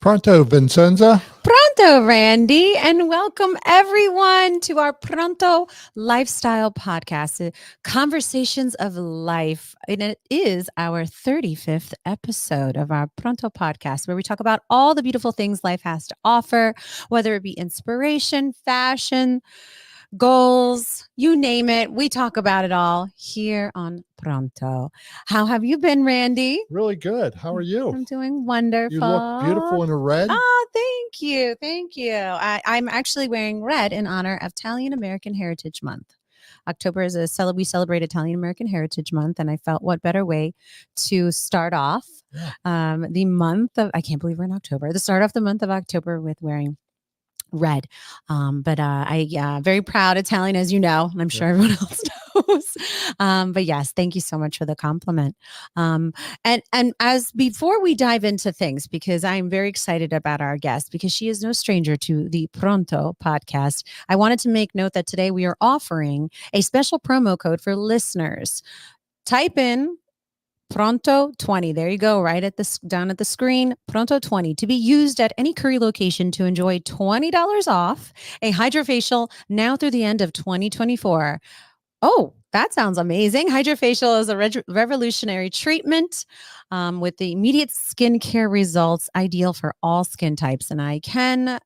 Pronto, Vincenza. Pronto, Randy, and welcome everyone to our Pronto Lifestyle Podcast, Conversations of Life. And it is our 35th episode of our Pronto Podcast, where we talk about all the beautiful things life has to offer, whether it be inspiration, fashion, goals, you name it. We talk about it all here on Pronto. How have you been, Randy? Really good. How are you? I'm doing wonderful. You look beautiful in the red. Oh, thank you. Thank you. I'm actually wearing red in honor of Italian American Heritage Month. October is we celebrate Italian American Heritage Month, and I felt what better way to start off the month of, I can't believe we're in October, to start off the month of October with wearing red. I very proud Italian, as you know, and I'm sure everyone else knows. But yes, thank you so much for the compliment. And as before we dive into things, because I'm very excited about our guest, because she is no stranger to the Pronto podcast, I wanted to make note that today we are offering a special promo code for listeners. Type in Pronto 20. There you go, right at this down at the screen. Pronto 20 to be used at any Curry location to enjoy $20 off a hydrofacial now through the end of 2024. Oh, that sounds amazing. Hydrofacial is a revolutionary treatment with the immediate skincare results, ideal for all skin types. And I can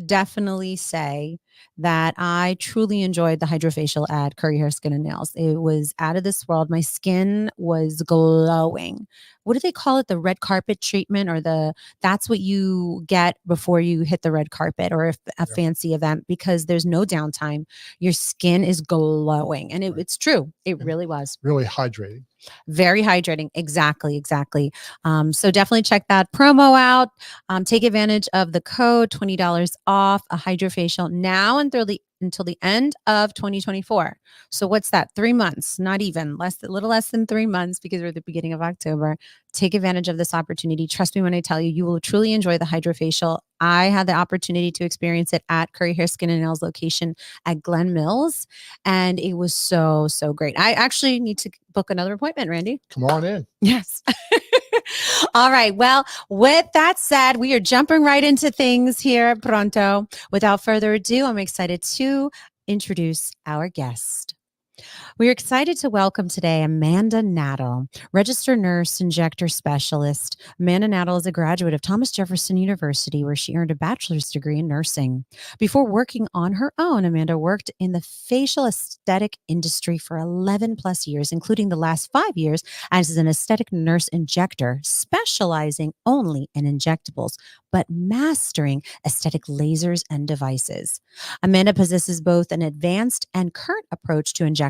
definitely say that I truly enjoyed the hydrofacial at Curry Hair Skin and Nails. It was out of this world. My skin was glowing. What do they call it? The red carpet treatment, or that's what you get before you hit the red carpet or a fancy event, because there's no downtime. Your skin is glowing, and it's true. It really was. Really hydrating. Very hydrating. Exactly. So definitely check that promo out. Take advantage of the code, $20 off a hydrofacial now until the end of 2024. So what's that? 3 months, not even a little less than 3 months, because we're at the beginning of October. Take advantage of this opportunity. Trust me when I tell you, you will truly enjoy the hydrofacial. I had the opportunity to experience it at Curry Hair Skin and Nails location at Glen Mills, and it was so, so great. I actually need to book another appointment, Randy. Come on in. Yes. All right. Well, with that said, we are jumping right into things here, Pronto. Without further ado, I'm excited to introduce our guest. We're excited to welcome today Amanda Nattle, registered nurse injector specialist. Amanda Nattle is a graduate of Thomas Jefferson University, where she earned a bachelor's degree in nursing. Before working on her own, Amanda worked in the facial aesthetic industry for 11 plus years, including the last 5 years as an aesthetic nurse injector, specializing only in injectables, but mastering aesthetic lasers and devices. Amanda possesses both an advanced and current approach to injectables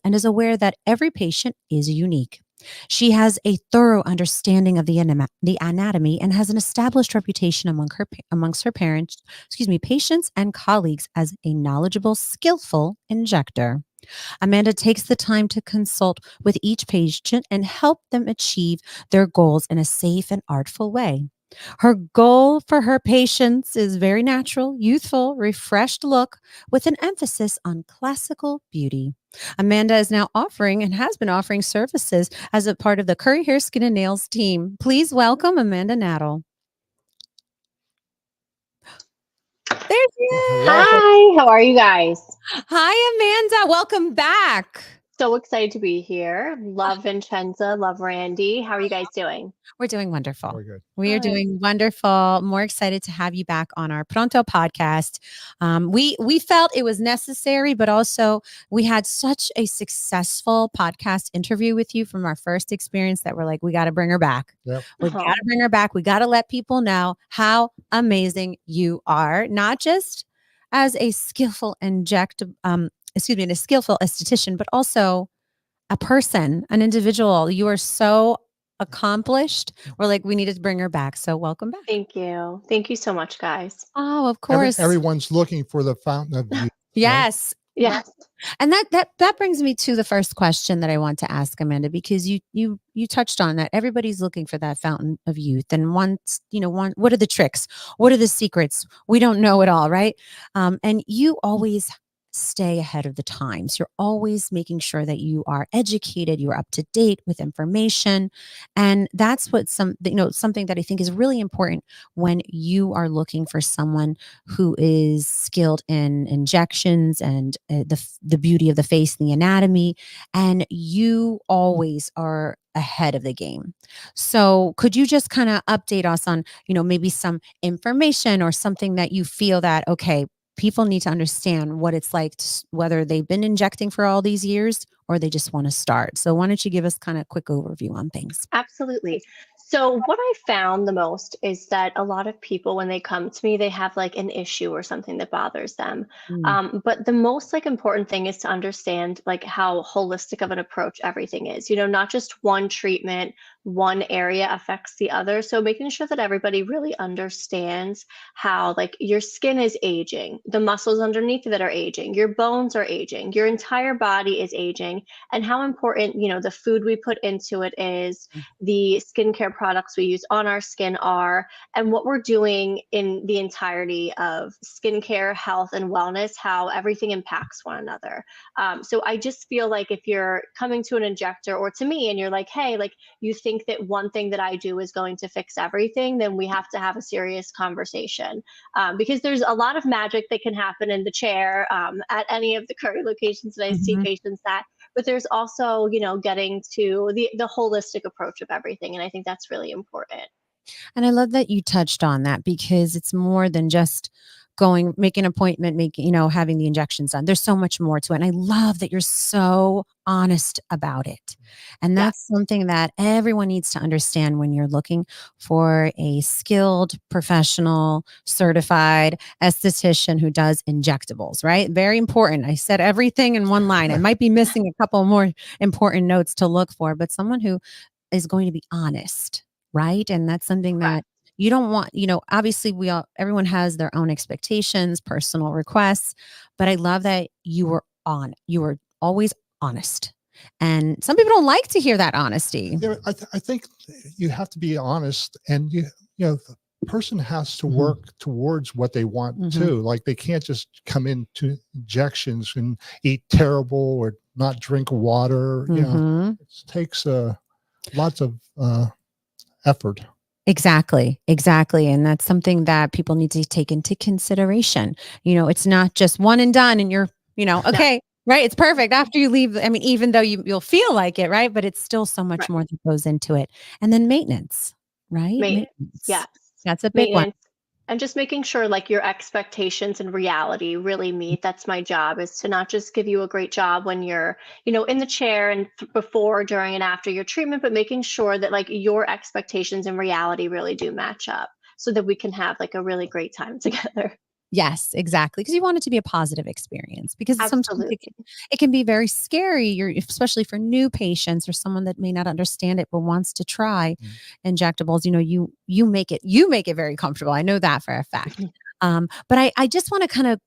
and is aware that every patient is unique. She has a thorough understanding of the anatomy and has an established reputation amongst her patients and colleagues as a knowledgeable, skillful injector. Amanda takes the time to consult with each patient and help them achieve their goals in a safe and artful way. Her goal for her patients is very natural, youthful, refreshed look with an emphasis on classical beauty. Amanda is now offering and has been offering services as a part of the Curry Hair Skin and Nails team. Please welcome Amanda Nattle. There she is. Hi, how are you guys? Hi, Amanda. Welcome back. So excited to be here. Love Vincenza, love Randy. How are you guys doing? We're doing wonderful. Very good. We are doing wonderful. More excited to have you back on our Pronto podcast. We felt it was necessary, but also we had such a successful podcast interview with you from our first experience that we're like, we got to bring her back. Yep. We got to bring her back. We got to let people know how amazing you are, not just as a skillful a skillful esthetician, but also a person, an individual. You are so accomplished. We're like, we need to bring her back. So welcome back. Thank you. Thank you so much, guys. Oh, of course. Everyone's looking for the fountain of youth. Yes. Yes. And that brings me to the first question that I want to ask, Amanda, because you touched on that. Everybody's looking for that fountain of youth, and what are the tricks? What are the secrets? We don't know it all, right? And you always stay ahead of the times. You're always making sure that you are educated, you're up to date with information. And that's what something that I think is really important when you are looking for someone who is skilled in injections and the beauty of the face, the anatomy, and you always are ahead of the game. So could you just kind of update us on, maybe some information or something that you feel that, okay, people need to understand what it's like, whether they've been injecting for all these years or they just want to start. So why don't you give us kind of a quick overview on things? Absolutely. So, what I found the most is that a lot of people, when they come to me, they have like an issue or something that bothers them. Mm, But the most like important thing is to understand like how holistic of an approach everything is. Not just one treatment, one area affects the other. So, making sure that everybody really understands how like your skin is aging, the muscles underneath of it are aging, your bones are aging, your entire body is aging, and how important the food we put into it is, the skincare products we use on our skin are, and what we're doing in the entirety of skincare, health, and wellness, how everything impacts one another. So I just feel like if you're coming to an injector or to me and you're like, hey, like you think that one thing that I do is going to fix everything, then we have to have a serious conversation, because there's a lot of magic that can happen in the chair, at any of the current locations that I see mhm. patients at, but there's also getting to the holistic approach of everything, and I think that's really important. And I love that you touched on that because it's more than just going, make an appointment, having the injections done. There's so much more to it. And I love that you're so honest about it. And Yes. that's something that everyone needs to understand when you're looking for a skilled, professional, certified esthetician who does injectables, right? Very important. I said everything in one line. I might be missing a couple more important notes to look for, but someone who is going to be honest, right? And that's something Correct. that you don't want, obviously everyone has their own expectations, personal requests, but I love that you were always honest. And some people don't like to hear that honesty. I think you have to be honest, and the person has to Mhm. work towards what they want Mhm. too. Like they can't just come into injections and eat terrible or not drink water. Mhm. It takes lots of effort. Exactly. Exactly. And that's something that people need to take into consideration. It's not just one and done and you're, No. okay, right? It's perfect after you leave. I mean, even though you'll feel like it, right? But it's still so much Right. more that goes into it. And then maintenance, right? Maintenance. Maintenance. Yes. That's a big one. Maintenance. And just making sure like your expectations and reality really meet. That's my job, is to not just give you a great job when you're, in the chair and before, during, and after your treatment, but making sure that like your expectations and reality really do match up so that we can have like a really great time together. Yes, exactly. Because you want it to be a positive experience because sometimes Absolutely. it can be very scary. Especially for new patients or someone that may not understand it but wants to try Mm. injectables. You make it very comfortable. I know that for a fact. But I just want to kind of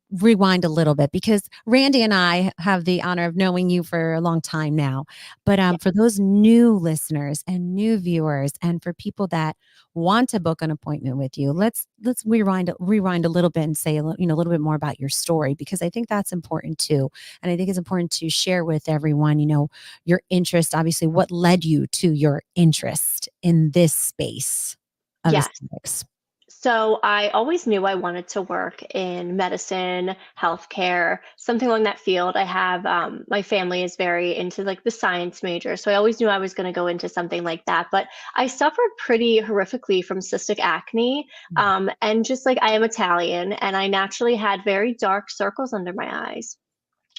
rewind a little bit because Randy and I have the honor of knowing you for a long time now. But Yeah. for those new listeners and new viewers, and for people that want to book an appointment with you, let's rewind a little bit and say a little bit more about your story, because I think that's important too, and I think it's important to share with everyone. Your interest, obviously, what led you to your interest in this space of Yes. aesthetics. So I always knew I wanted to work in medicine, healthcare, something along that field. I have, my family is very into like the science major, so I always knew I was going to go into something like that. But I suffered pretty horrifically from cystic acne, and just like I am Italian, and I naturally had very dark circles under my eyes.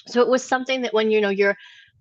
So it was something that when you're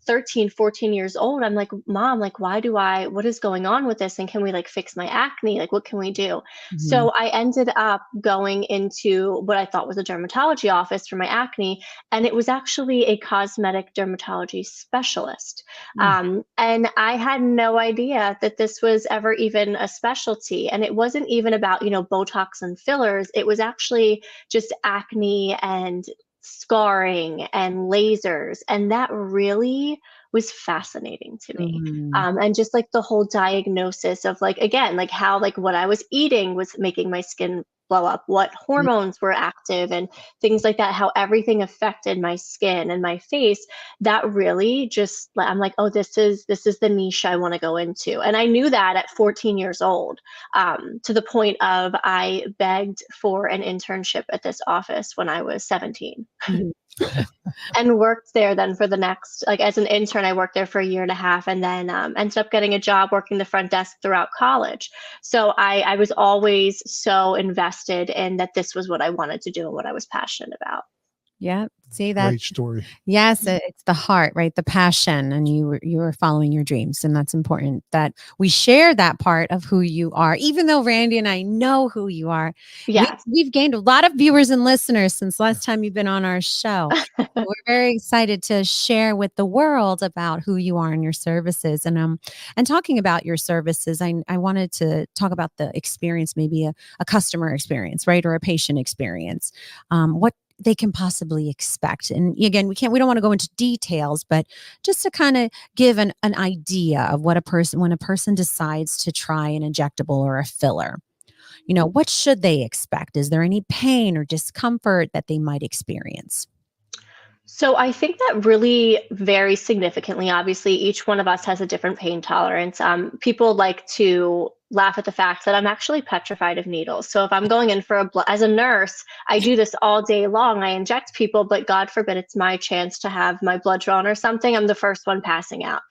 13, 14 years old, I'm like, mom, like, what is going on with this, and can we like fix my acne, like what can we do? Mhm. So I ended up going into what I thought was a dermatology office for my acne, and it was actually a cosmetic dermatology specialist. Mm. And I had no idea that this was ever even a specialty, and it wasn't even about Botox and fillers. It was actually just acne and scarring and lasers. And that really was fascinating to me. Mhm. And just like the whole diagnosis of like, again, like how like what I was eating was making my skin blow up, what hormones were active, and things like that, how everything affected my skin and my face. That really just, I'm like, oh, this is the niche I want to go into. And I knew that at 14 years old, to the point of I begged for an internship at this office when I was 17. Mhm. And worked there then for the next, like, as an intern, I worked there for a year and a half, and then ended up getting a job working the front desk throughout college. So I was always so invested in that this was what I wanted to do and what I was passionate about. Yeah. See that? Great story. Yes, it's the heart, right? The passion, and you were following your dreams, and that's important that we share that part of who you are. Even though Randy and I know who you are, Yes. we've gained a lot of viewers and listeners since last time you've been on our show. We're very excited to share with the world about who you are and your services. And talking about your services, I wanted to talk about the experience, maybe a customer experience, right, or a patient experience. What they can possibly expect. And again, we don't want to go into details, but just to kind of give an idea of what when a person decides to try an injectable or a filler, what should they expect? Is there any pain or discomfort that they might experience? So I think that really varies significantly. Obviously, each one of us has a different pain tolerance. People like to laugh at the fact that I'm actually petrified of needles. So if I'm going in for as a nurse, I do this all day long. I inject people, but God forbid it's my chance to have my blood drawn or something, I'm the first one passing out,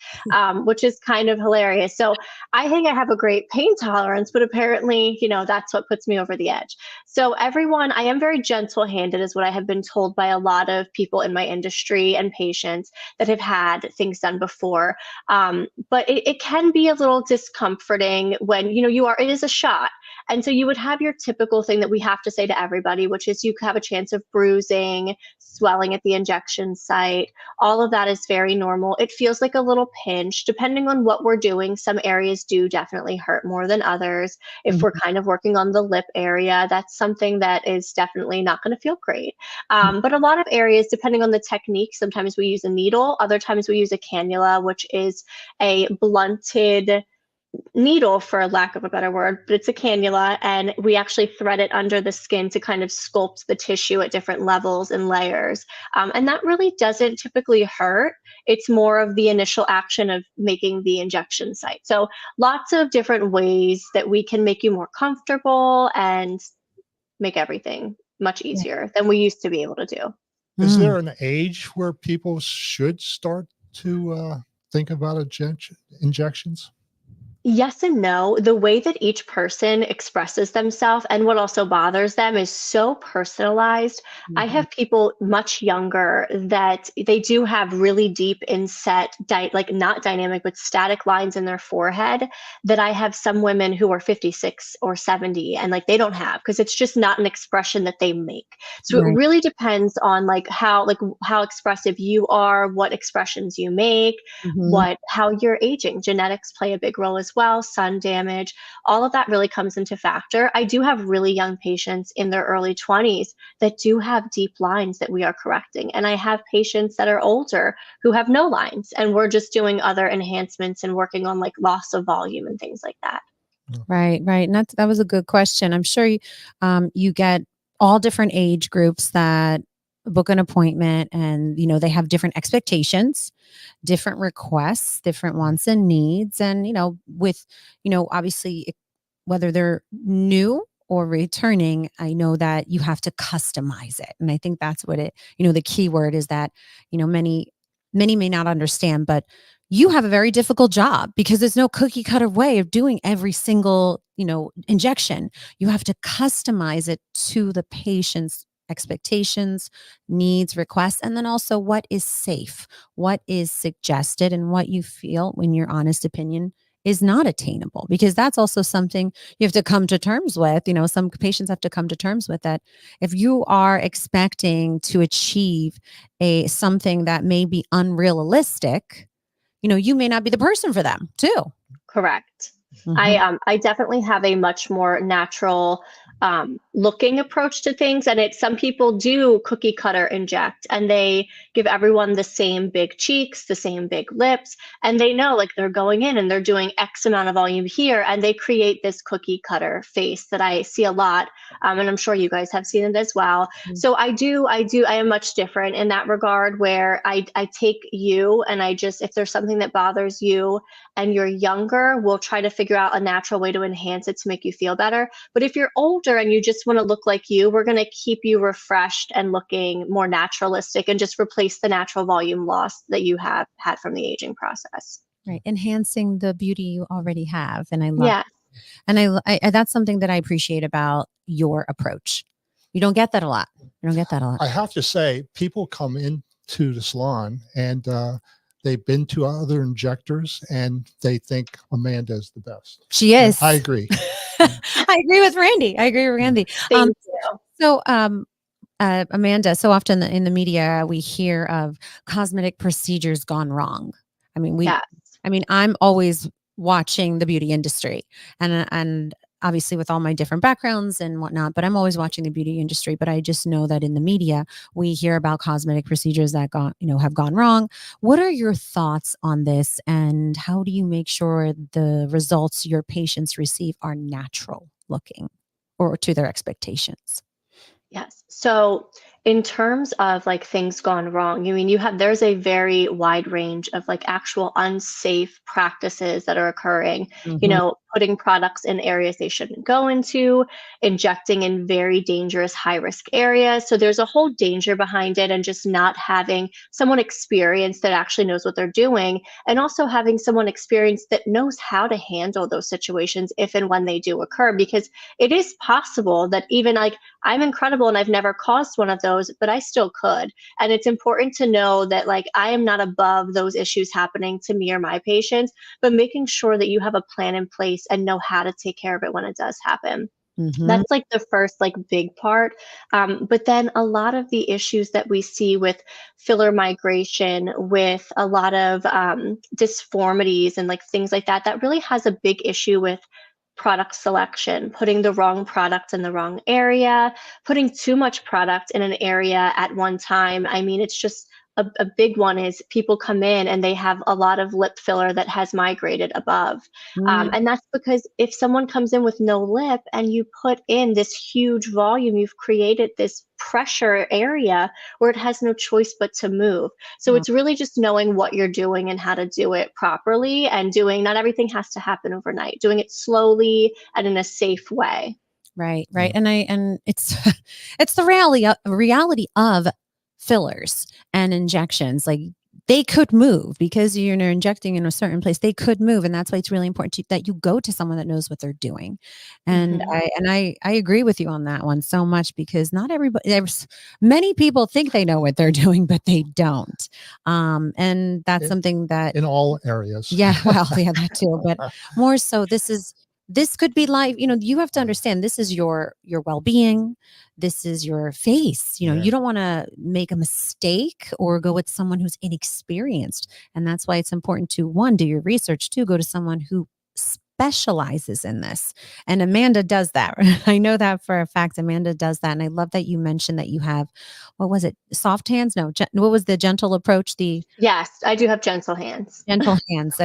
which is kind of hilarious. So I think I have a great pain tolerance, but apparently, that's what puts me over the edge. So I am very gentle-handed, is what I have been told by a lot of people in my industry and patients that have had things done before. But it can be a little discomforting when, it is a shot. And so you would have your typical thing that we have to say to everybody, which is you have a chance of bruising, swelling at the injection site. All of that is very normal. It feels like a little pinch. Depending on what we're doing, some areas do definitely hurt more than others. If we're kind of working on the lip area, that's something that is definitely not going to feel great. But a lot of areas, depending on the technique, sometimes we use a needle, other times we use a cannula, which is a blunted needle, for lack of a better word, but it's a cannula, and we actually thread it under the skin to kind of sculpt the tissue at different levels and layers. And that really doesn't typically hurt. It's more of the initial action of making the injection site. So lots of different ways that we can make you more comfortable and make everything much easier than we used to be able to do. Is there an age where people should start to think about injections? Yes and no. The way that each person expresses themselves and what also bothers them is so personalized. I have people much younger that they do have really deep inset, like not dynamic, but static lines in their forehead, that I have some women who are 56 or 70 and like they don't have, because it's just not an expression that they make. So Right. it really depends on how expressive you are, what expressions you make, how you're aging. Genetics play a big role as well, sun damage, all of that really comes into factor. I do have really young patients in their early 20s that do have deep lines that we are correcting. And I have patients that are older who have no lines, and we're just doing other enhancements and working on like loss of volume and things like that. Right. And that was a good question. I'm sure you get all different age groups that book an appointment, and they have different expectations, different requests, different wants and needs, and with obviously whether they're new or returning, I know that you have to customize it, and I think that's what the key word is, that many may not understand, but you have a very difficult job because there's no cookie cutter way of doing every single injection. You have to customize it to the patient's expectations, needs, requests, and then also what is safe, what is suggested, and what you feel, in your honest opinion, is not attainable, because that's also something you have to come to terms with. Some patients have to come to terms with that. If you are expecting to achieve something that may be unrealistic, you may not be the person for them too. Correct. I definitely have a much more natural looking approach to things. And some people do cookie cutter inject, and they give everyone the same big cheeks, the same big lips, and they know like they're going in and they're doing X amount of volume here, and they create this cookie cutter face that I see a lot. And I'm sure you guys have seen it as well. So I am much different in that regard, where I take you, and if there's something that bothers you and you're younger, we'll try to figure out a natural way to enhance it to make you feel better. But if you're older and you just want to look like you, we're going to keep you refreshed and looking more naturalistic, and just replace the natural volume loss that you have had from the aging process. Right. Enhancing the beauty you already have. And I love Yeah. And that's something that I appreciate about your approach. You don't get that a lot. I have to say, people come into the salon and they've been to other injectors and they think Amanda is the best. She is. And I agree. I agree with Randy. Thank you. So, Amanda, so often in the media, we hear of cosmetic procedures gone wrong. I mean, Yes. I'm always watching the beauty industry, and obviously with all my different backgrounds and whatnot, but I'm always watching the beauty industry. But I just know that in the media, we hear about cosmetic procedures that have gone wrong. What are your thoughts on this, and how do you make sure the results your patients receive are natural looking or to their expectations? Yes. So in terms of like things gone wrong, there's a very wide range of like actual unsafe practices that are occurring, putting products in areas they shouldn't go into, injecting in very dangerous high risk areas. So there's a whole danger behind it, and just not having someone experienced that actually knows what they're doing, and also having someone experienced that knows how to handle those situations if and when they do occur, because it is possible that even like I'm incredible and I've never caused one of those, but I still could. And it's important to know that like I am not above those issues happening to me or my patients, but making sure that you have a plan in place and know how to take care of it when it does happen. That's like the first like big part. But then a lot of the issues that we see with filler migration, with a lot of disformities and like things like that, that really has a big issue with product selection, putting the wrong product in the wrong area, putting too much product in an area at one time. It's just a big one is people come in and they have a lot of lip filler that has migrated above. And that's because if someone comes in with no lip and you put in this huge volume, you've created this pressure area where it has no choice but to move. So it's really just knowing what you're doing and how to do it properly, and not everything has to happen overnight, doing it slowly and in a safe way. Right. And it's it's the reality of fillers and injections. Like, they could move because you're injecting in a certain place. They could move, and that's why it's really important that you go to someone that knows what they're doing. And I agree with you on that one so much, because not everybody. Many people think they know what they're doing, but they don't. And that's something that in all areas. Yeah, well, yeah, that too. But more so, this could be life. You have to understand, this is your well-being. This is your face. You don't want to make a mistake or go with someone who's inexperienced. And that's why it's important to, one, do your research, two, go to someone who specializes in this. And Amanda does that. I know that for a fact. Amanda does that. And I love that you mentioned that you have, what was it? Soft hands? No. What was the gentle approach? Yes, I do have gentle hands. Gentle hands.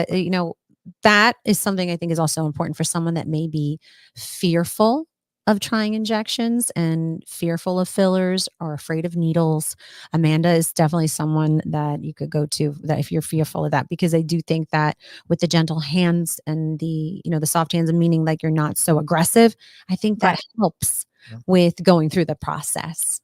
That is something I think is also important for someone that may be fearful of trying injections and fearful of fillers or afraid of needles. Amanda is definitely someone that you could go to, that if you're fearful of that, because I do think that with the gentle hands and the soft hands, and meaning like you're not so aggressive, I think that helps with going through the process.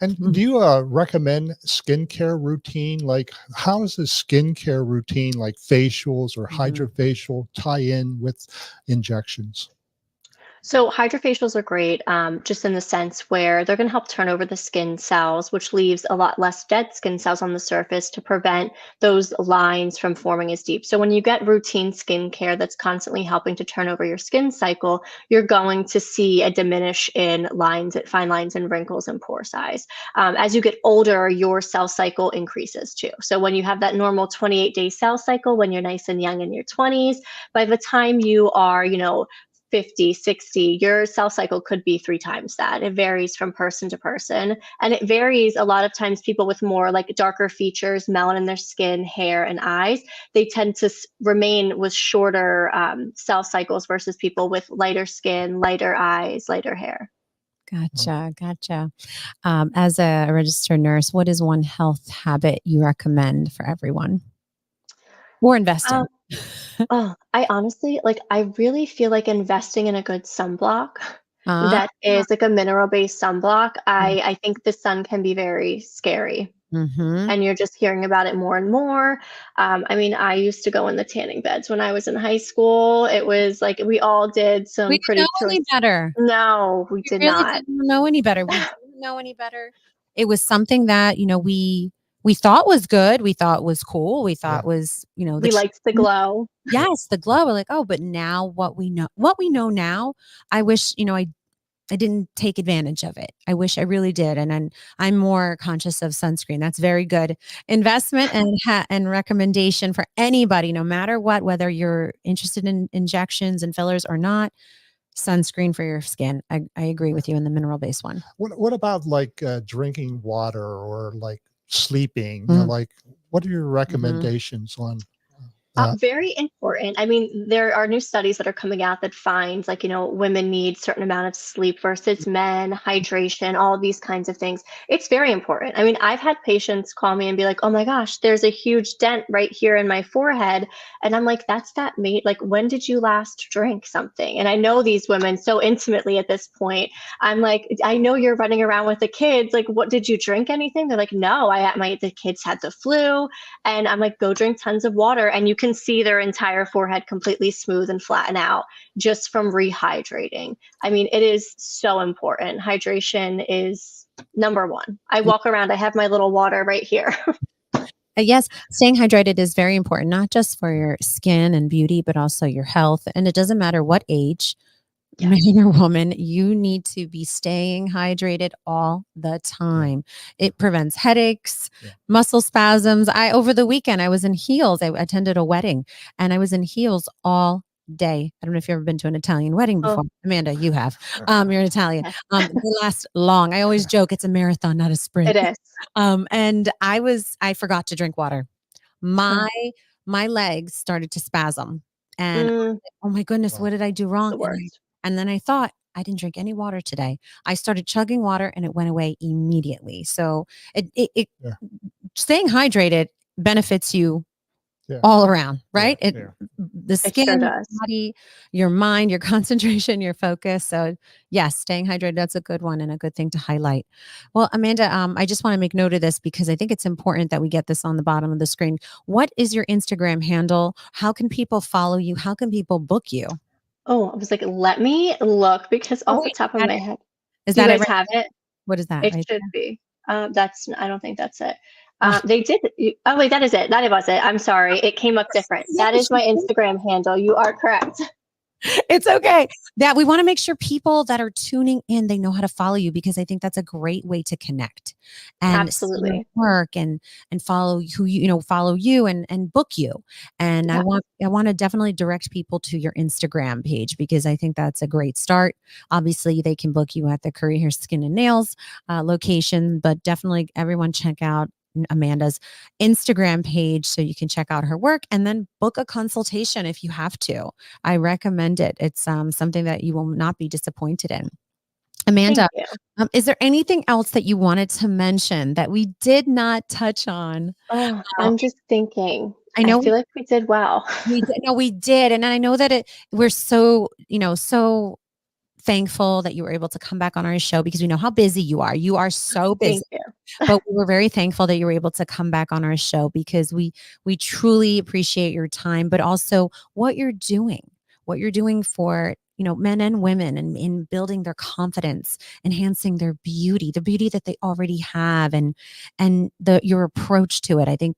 And do you recommend skincare routine? Like, how does the skincare routine, like facials or hydrofacial, tie in with injections? So hydrofacials are great, just in the sense where they're going to help turn over the skin cells, which leaves a lot less dead skin cells on the surface to prevent those lines from forming as deep. So when you get routine skincare that's constantly helping to turn over your skin cycle, you're going to see a diminish in fine lines and wrinkles and pore size. As you get older, your cell cycle increases too. So when you have that normal 28-day cell cycle, when you're nice and young in your 20s, by the time you are, 50, 60, your cell cycle could be 3 times that. It varies from person to person. And it varies a lot of times. People with more like darker features, melanin in their skin, hair, and eyes, they tend to remain with shorter cell cycles versus people with lighter skin, lighter eyes, lighter hair. Gotcha. As a registered nurse, what is one health habit you recommend for everyone or invest in? Oh, I honestly, like, I really feel like investing in a good sunblock Uh, that is like a mineral-based sunblock. I think the sun can be very scary, mm-hmm. and you're just hearing about it more and more. I mean, I used to go in the tanning beds when I was in high school. It was like we all did We some didn't know pretty choice. any better. No, we We did really not. didn't know any better. We didn't know any better. It was something that, we thought was good. We thought was cool. We thought was, We liked the glow. yes, the glow. We're like, oh, but now what we know now, I wish, I didn't take advantage of it. I wish I really did. And I'm more conscious of sunscreen. That's very good investment and recommendation for anybody, no matter what, whether you're interested in injections and fillers or not. Sunscreen for your skin. I agree with you in the mineral based one. What about like drinking water or like sleeping? Mm. Like, what are your recommendations on that? Very important. I mean, there are new studies that are coming out that find, like, women need certain amount of sleep versus men, hydration, all of these kinds of things. It's very important. I mean, I've had patients call me and be like, "Oh my gosh, there's a huge dent right here in my forehead." And I'm like, "That's that mate. Like, when did you last drink something?" And I know these women so intimately at this point. I'm like, "I know you're running around with the kids. Like, what did you drink anything?" They're like, "No, the kids had the flu." And I'm like, "Go drink tons of water." And you can see their entire forehead completely smooth and flatten out just from rehydrating. I mean, it is so important. Hydration is number one. I walk around, I have my little water right here. Yes, staying hydrated is very important, not just for your skin and beauty, but also your health. And it doesn't matter what age, man or woman, you need to be staying hydrated all the time. It prevents headaches, muscle spasms. Over the weekend, I was in heels. I attended a wedding and I was in heels all day. I don't know if you've ever been to an Italian wedding before. Amanda, you have. You're an Italian. Yes. They last long. I always joke it's a marathon, not a sprint. It is. And I forgot to drink water. My my legs started to spasm. And oh my goodness, what did I do It's the wrong? worst. And then I thought, I didn't drink any water today. I started chugging water and it went away immediately. So staying hydrated benefits you all around, right? The It sure skin, the does. body, your mind, your concentration, your focus. So yes, staying hydrated, that's a good one and a good thing to highlight. Well, Amanda, I just want to make note of this because I think it's important that we get this on the bottom of the screen. What is your Instagram handle? How can people follow you? How can people book you? Oh, I was like, let me look because Oh, off the wait, top of my head, is you that it guys right? have it? What is that It right should there? be. I don't think that's it. Oh, They did. Oh, wait, that is it. That was it. I'm sorry. It came up different. That is my Instagram handle. You are correct. it's okay. That we want to make sure people that are tuning in, they know how to follow you because I think that's a great way to connect and see your Absolutely. work and follow who follow you and book you. And Yeah. I want to definitely direct people to your Instagram page because I think that's a great start. Obviously, they can book you at the Curry Hair Skin and Nails location, but definitely everyone check out Amanda's Instagram page so you can check out her work and then book a consultation if you have to. I recommend it. It's something that you will not be disappointed in. Amanda, Thank you. is there anything else that you wanted to mention that we did not touch on? Oh, Uh, I'm just thinking. I I know feel like we did well. we did. No, we did, and I know that we're so so thankful that you were able to come back on our show because we know how busy you are. You are so busy. Thank you. But we were very thankful that you were able to come back on our show because we truly appreciate your time, but also what you're doing for men and women and in building their confidence, enhancing their beauty, the beauty that they already have, and your approach to it. I think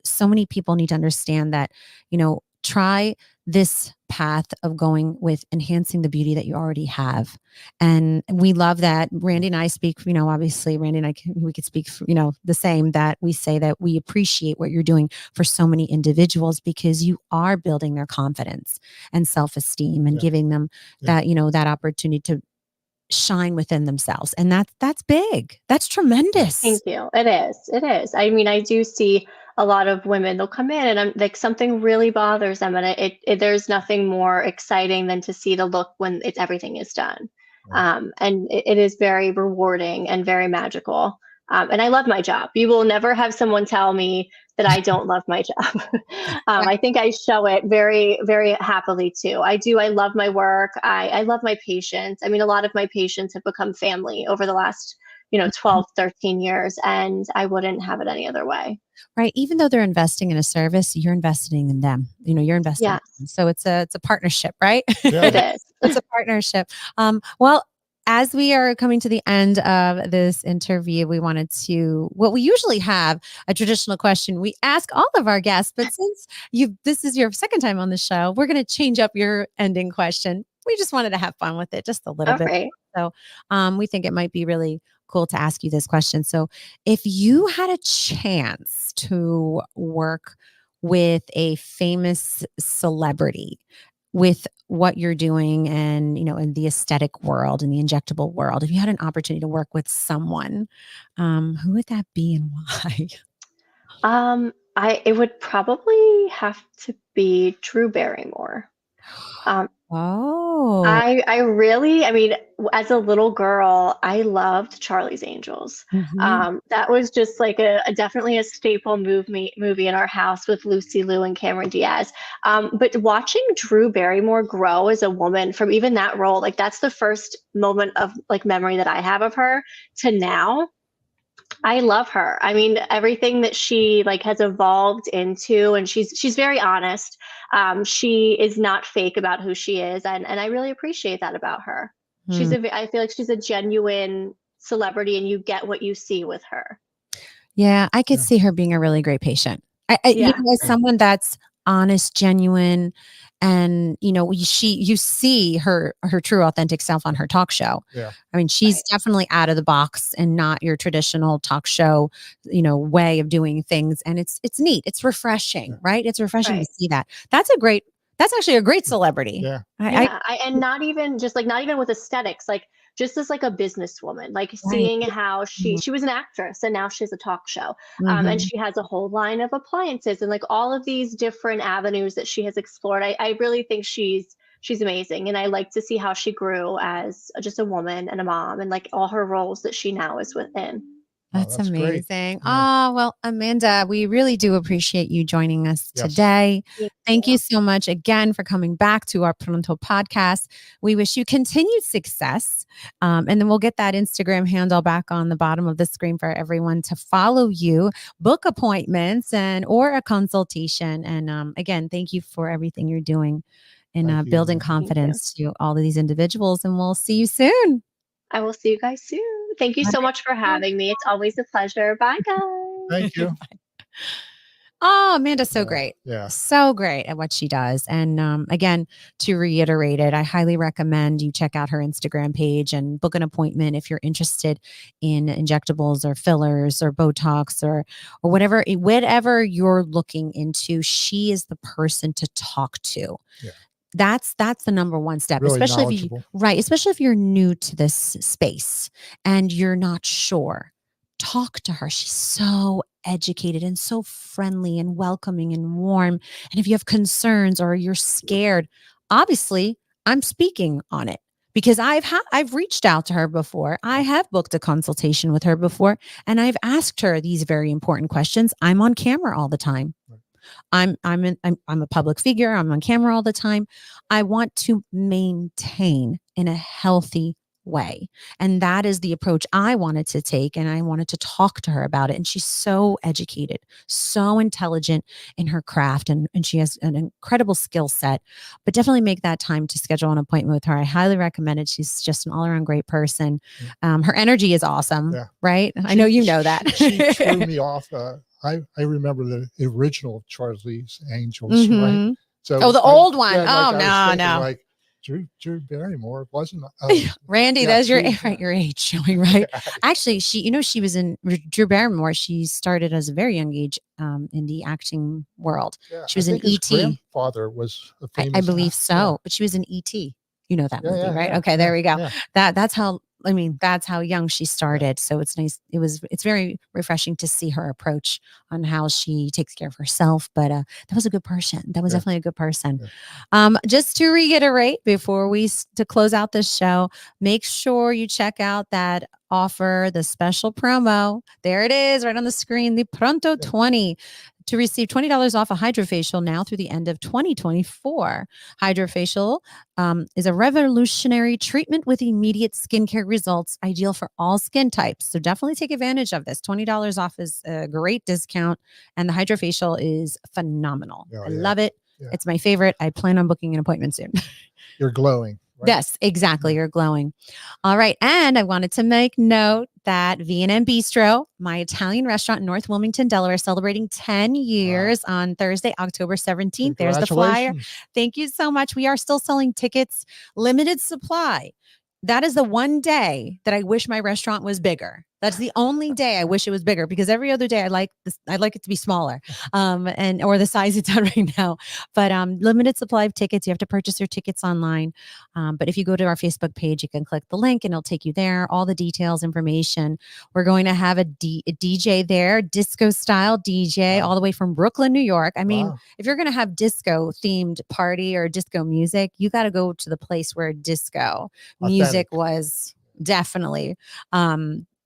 so many people need to understand that try this path of going with enhancing the beauty that you already have. And we love that. Randy and I speak, obviously Randy and we could speak, the same, that we say that we appreciate what you're doing for so many individuals, because you are building their confidence and self-esteem and giving them that, that opportunity to shine within themselves. And that's big. That's tremendous. Thank you. It is. It is. I mean, I do see a lot of women, they'll come in and I'm like, something really bothers them. And there's nothing more exciting than to see the look when everything is done. And it is very rewarding and very magical. And I love my job. You will never have someone tell me that I don't love my job. I think I show it very, very happily too. I do. I love my work. I love my patients. I mean, a lot of my patients have become family over the last 12, 13 years, and I wouldn't have it any other way. Right. Even though they're investing in a service, you're investing in them. You're investing. Yes. In them. So it's a partnership, right? Yeah. It is. It's a partnership. Well, as we are coming to the end of this interview, we wanted to, what we usually have, a traditional question we ask all of our guests, but since this is your second time on the show, we're going to change up your ending question. We just wanted to have fun with it just a little bit. Right. So we think it might be really cool to ask you this question. So if you had a chance to work with a famous celebrity with what you're doing and, in the aesthetic world and the injectable world, if you had an opportunity to work with someone, who would that be and why? It would probably have to be Drew Barrymore. Oh, I really, I mean, as a little girl, I loved Charlie's Angels. That was just like definitely a staple movie in our house with Lucy Liu and Cameron Diaz. But watching Drew Barrymore grow as a woman from even that role, like that's the first moment of like memory that I have of her to now. I love her. I mean, everything that she like has evolved into, and she's very honest. She is not fake about who she is, and I really appreciate that about her. I feel like she's a genuine celebrity, and you get what you see with her. Yeah, I could see her being a really great patient. As someone that's honest, genuine, and you see her true authentic self on her talk show. Yeah. I mean, she's definitely out of the box and not your traditional talk show, way of doing things. And it's neat. It's refreshing, right? It's refreshing to see that. That's actually a great celebrity. Yeah. And not even with aesthetics, like just as like a businesswoman, like seeing how she was an actress and now she's a talk show. And she has a whole line of appliances and like all of these different avenues that she has explored. I really think she's amazing. And I like to see how she grew as just a woman and a mom and like all her roles that she now is within. That's amazing. Oh, well, Amanda, we really do appreciate you joining us today. Thank you so much again for coming back to our Pronto podcast. We wish you continued success. And then we'll get that Instagram handle back on the bottom of the screen for everyone to follow you, book appointments or a consultation. And again, thank you for everything you're doing in building confidence to all of these individuals. And we'll see you soon. I will see you guys soon. Thank you so much for having me. It's always a pleasure. Bye, guys. Thank you. Oh, Amanda's so great. Yeah. So great at what she does. And again, to reiterate it, I highly recommend you check out her Instagram page and book an appointment if you're interested in injectables or fillers or Botox or whatever you're looking into. She is the person to talk to. Yeah. That's the number one step, really especially if you're new to this space and you're not sure. Talk to her. She's so educated and so friendly and welcoming and warm. And if you have concerns or you're scared, obviously I'm speaking on it because I've reached out to her before. I have booked a consultation with her before, and I've asked her these very important questions. I'm on camera all the time. I'm a public figure. I'm on camera all the time. I want to maintain in a healthy way. And that is the approach I wanted to take. And I wanted to talk to her about it. And she's so educated, so intelligent in her craft. And she has an incredible skill set, but definitely make that time to schedule an appointment with her. I highly recommend it. She's just an all around great person. Her energy is awesome, right? I know you know that. She threw me off. I remember the original Charlie's Angels, right? So Oh, the old one. yeah, Oh, like I was no, thinking, no. like Drew Barrymore wasn't. Randy, Yeah, that's your she, right, your age showing, right? Actually, she was in Drew Barrymore. She started as a very young age in the acting world. yeah. She I was in think his E.T. grandfather was a I famous. believe Yeah, so, but she was in E.T. You know that yeah, movie, yeah, right? yeah, Okay, yeah, there we go. yeah. That's how, I mean, that's how young she Yeah. started. So it's nice. It's very refreshing to see her approach on how she takes care of herself. But that was a good person. That was Yeah. definitely a good person. Yeah. Just to reiterate before to close out this show, make sure you check out that offer, the special promo. There it is, right on the screen, the Pronto 20. To receive $20 off a hydrofacial now through the end of 2024. Hydrofacial is a revolutionary treatment with immediate skincare results, ideal for all skin types. So definitely take advantage of this. $20 off is a great discount, and the hydrofacial is phenomenal. Oh, I yeah. love it. Yeah. It's my favorite. I plan on booking an appointment soon. You're glowing. Right? Yes, exactly. You're glowing. All right. And I wanted to make note that V&M Bistro, my Italian restaurant in North Wilmington, Delaware, celebrating 10 years on Thursday, October 17th. There's the flyer. Thank you so much. We are still selling tickets, limited supply. That is the one day that I wish my restaurant was bigger. That's the only day I wish it was bigger, because every other day I like it to be smaller, or the size it's at right now. But limited supply of tickets. You have to purchase your tickets online. But if you go to our Facebook page, you can click the link and it'll take you there. All the details, information. We're going to have a DJ there, disco style DJ, all the way from Brooklyn, New York. I mean, if you're going to have disco themed party or disco music, you got to go to the place where disco music was definitely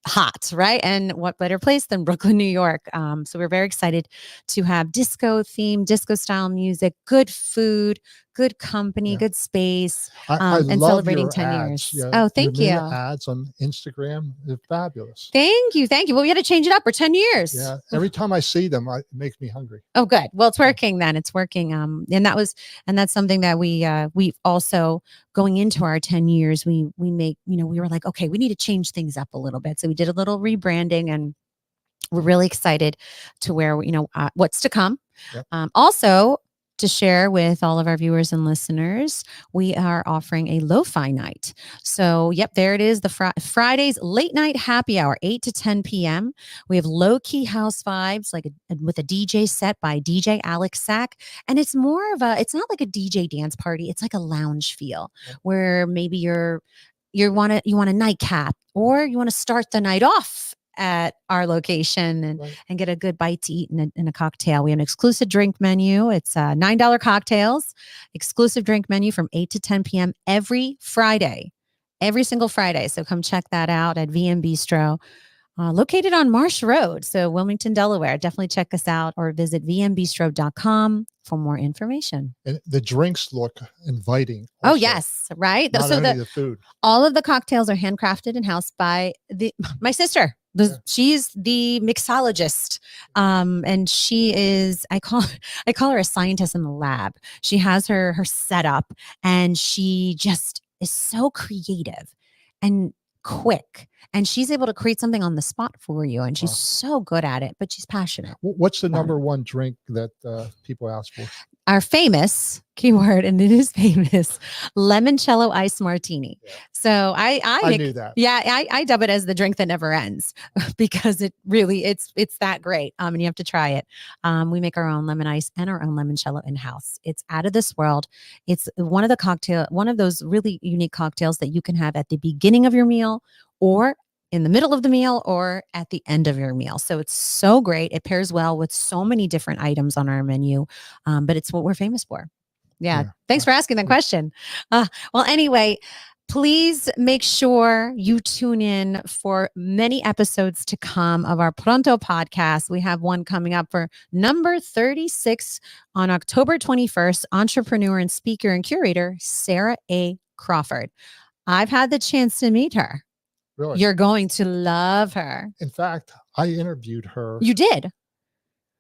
hot, right? And what better place than Brooklyn, New York? So we're very excited to have disco themed, disco style music, good food, good company, good space, I and love celebrating your 10 ads. years. Yeah, Oh, thank you. Ads on Instagram, they're fabulous. Thank you. Thank you. Well, we had to change it up for 10 years. Yeah. Every time I see them, it makes me hungry. Oh, good. Well, it's working then. It's working. And that's something that we've also, going into our 10 years, we were like, okay, we need to change things up a little bit. So we did a little rebranding, and we're really excited to where, what's to come. Yep. Also, to share with all of our viewers and listeners, we are offering a lo-fi night. So, yep, there it is. The Friday's late night happy hour, 8 to 10 p.m. We have low-key house vibes, with a DJ set by DJ Alex Sack. And it's it's not like a DJ dance party. It's like a lounge feel, where maybe you want a nightcap, or you want to start the night off at our location and get a good bite to eat and a cocktail. We have an exclusive drink menu. It's $9 cocktails, exclusive drink menu from 8 to 10 p.m. every Friday, every single Friday. So come check that out at VM Bistro, located on Marsh Road. So Wilmington, Delaware. Definitely check us out, or visit vmbistro.com for more information. And the drinks look inviting. Also. Oh, yes. Right. Not only the food. All of the cocktails are handcrafted in-house by my sister. She's the mixologist, and she is. I call her a scientist in the lab. She has her setup, and she just is so creative and quick, and she's able to create something on the spot for you. And she's so good at it, but she's passionate. What's the number one drink that people ask for? Our famous keyword, and it is famous, limoncello iced martini. Yeah. So I knew that. Yeah, I dub it as the drink that never ends, because it really it's that great. And you have to try it. We make our own lemon ice and our own limoncello in house. It's out of this world. It's one of those really unique cocktails that you can have at the beginning of your meal, or in the middle of the meal, or at the end of your meal. So it's so great. It pairs well with so many different items on our menu, but it's what we're famous for. Yeah. Thanks for asking that question. Well, anyway, please make sure you tune in for many episodes to come of our Pronto podcast. We have one coming up for number 36 on October 21st, entrepreneur and speaker and curator, Sarah A. Crawford. I've had the chance to meet her. Really? You're going to love her. In fact, I interviewed her. You did?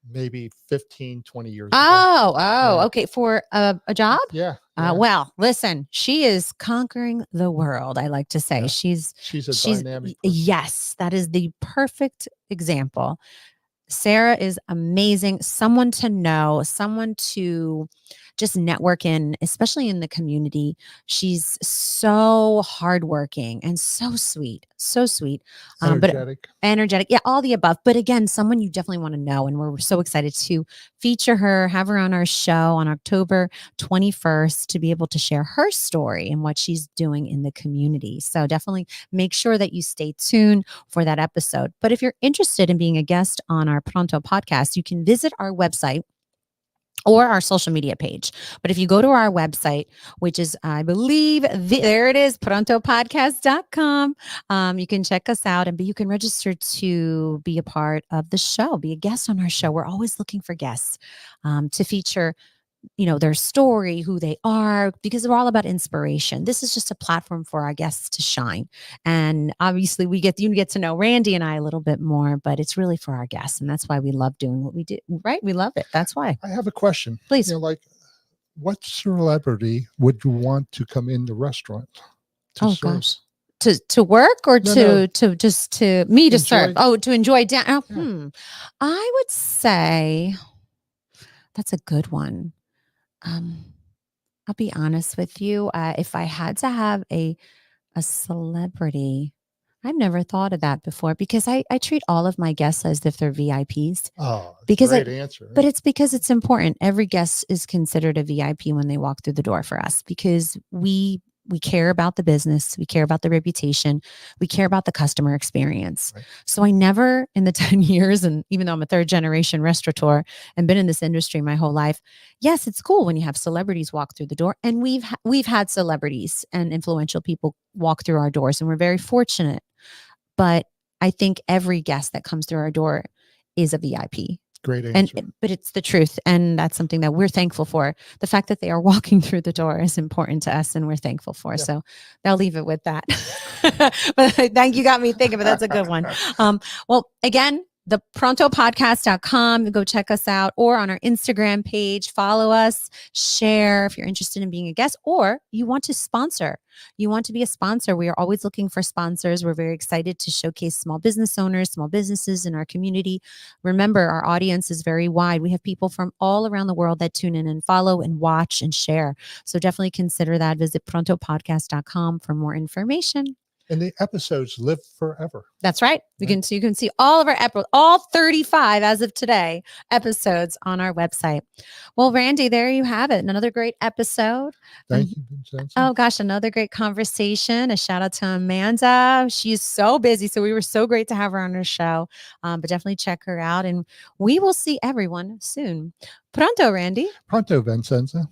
Maybe 15, 20 years ago. Okay. For a job? Yeah. Well, listen, she is conquering the world, I like to say. Yeah. She's dynamic person. Yes, that is the perfect example. Sarah is amazing. Someone to know, someone to just network in, especially in the community. She's so hardworking and so sweet, so sweet. But energetic. Yeah, all the above. But again, someone you definitely want to know. And we're so excited to feature her, have her on our show on October 21st to be able to share her story and what she's doing in the community. So definitely make sure that you stay tuned for that episode. But if you're interested in being a guest on our Pronto podcast, you can visit our website or our social media page. But if you go to our website, which is, I believe, there it is, prontopodcast.com, you can check us out and you can register to be a part of the show, be a guest on our show. We're always looking for guests to feature, their story, who they are, because we're all about inspiration. This is just a platform for our guests to shine. And obviously you get to know Randy and I a little bit more, but it's really for our guests. And that's why we love doing what we do, right? We love it. That's why. I have a question. Please. Like, what celebrity would you want to come in the restaurant to serve? Gosh. To work or to just to me to enjoy. serve? Oh, to enjoy. Yeah. I would say that's a good one. I'll be honest with you. If I had to have a celebrity, I've never thought of that before because I treat all of my guests as if they're VIPs. Oh, because great answer. But it's because it's important. Every guest is considered a VIP when they walk through the door for us because we care about the business. We care about the reputation. We care about the customer experience. Right. So I never in the 10 years, and even though I'm a third generation restaurateur and been in this industry my whole life, yes, it's cool when you have celebrities walk through the door. And we've had celebrities and influential people walk through our doors and we're very fortunate. But I think every guest that comes through our door is a VIP. Great answer. But it's the truth. And that's something that we're thankful for. The fact that they are walking through the door is important to us and we're thankful for. Yeah. So I'll leave it with that. But thank you. Got me thinking, but that's a good one. Well, again, the prontopodcast.com, go check us out, or on our Instagram page, follow us, share if you're interested in being a guest, or you want to sponsor. You want to be a sponsor. We are always looking for sponsors. We're very excited to showcase small business owners, small businesses in our community. Remember, our audience is very wide. We have people from all around the world that tune in and follow and watch and share. So definitely consider that. Visit prontopodcast.com for more information. And the episodes live forever. That's right. You can see all of our all 35 as of today episodes on our website. Well, Randy, there you have it. Another great episode. Thank you, Vincenzo. Oh gosh, another great conversation. A shout out to Amanda. She's so busy, so we were so great to have her on our show. But definitely check her out, and we will see everyone soon. Pronto, Randy. Pronto, Vincenzo.